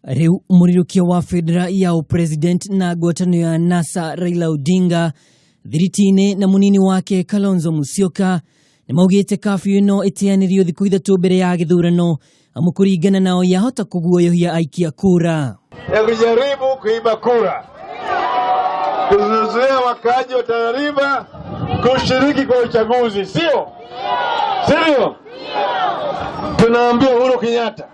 Riu murirukia wa federa ya president na ngwatanio ya NASA Raila Odinga thiritine na munini wake Kalonzo Musyoka nimaugite curfew no itianirio thiku ithatu mbere ya githurano amukuringana nao yahota kuguoyohia aikia kura ya kujaribu kuiba kura, kuzuia wakaji wa Tana River kushiriki kwa uchaguzi. Sio tunaambia Uhuru Kenyatta,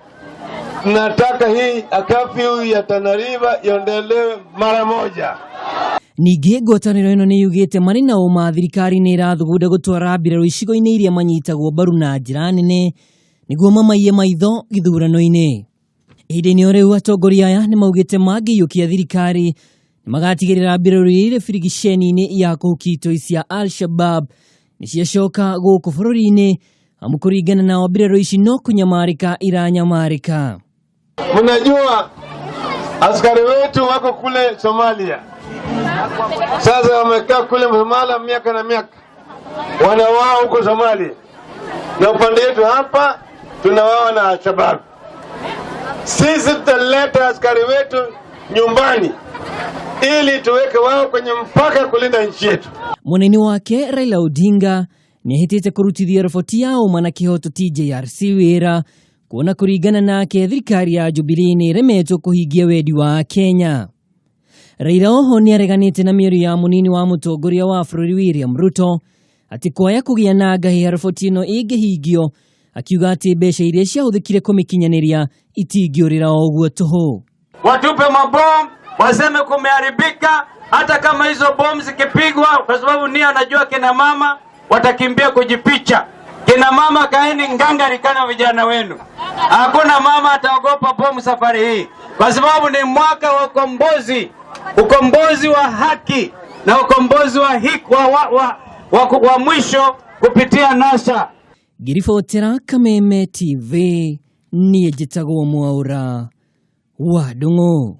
nataka hii curfew ya Tana River iondelewe mara moja. Ningĩ ngwatanĩro ĩno nĩ yugĩte marĩ na ũma thirikari nĩ ĩrathugunda gũtwara mbirarũ icigo-inĩ iria manyitagwo mbaru na njĩra nene nĩguo mamaiye maitho githurano-inĩ. Ihinda-inĩ o rĩu atongoria aya nĩ maugĩte mangĩiyũkia thirikari nĩ magatigĩrĩra mbirarũ iria irĩ birigiceni-inĩ ya kũhukia itoi cia Shabaab nĩ ciacoka gũkũ bũrũri-inĩ, amu kũringana nao mbirarũ ici no kunyamarĩka iranyamarĩka. Mnajua askari wetu wako kule Somalia. Sasa wamekaa kule Somalia miaka na miaka. Wanawao huko Somalia. Na upande wetu hapa tunawao na Shabaab. Sisi tutaleta askari wetu nyumbani ili tuweke wao kwenye mpaka kulinda nchi yetu. Munini wake Raila Odinga ni ahitĩte kũrutithia riboti ya ũma na kĩhoto TJRC wĩra kuona kũringana nake thirikari ya Jubilee nĩ ĩremetwo kũhingia wendi wa Kenya. Raila oho nĩ areganĩte na mĩario ya munini wa mũtongoria wa bũrũri William Ruto atĩ kwaya kũgĩa na ngahĩ riboti ĩno ĩngĩhingio, akiuga atĩ mbeca iria ciahũthĩkire kũmĩkinyanĩria itingĩũrĩra ũguo tũhũ. Watupe mabomu, waseme kumeharibika, hata kama hizo bomu zikipigwa, kwa sababu nia anajua kina mama watakimbia kujipicha. Kina mama kaeni ngangari kana vijana wenu. Hakuna mama ataogopa bomu safari hii, kwa sababu ni mwaka wa ukombozi. Ukombozi wa haki na ukombozi wa mwisho kupitia NASA. Ngiribotera Kameme TV niĩ njĩtagwo Mwaura wa Ndung'u.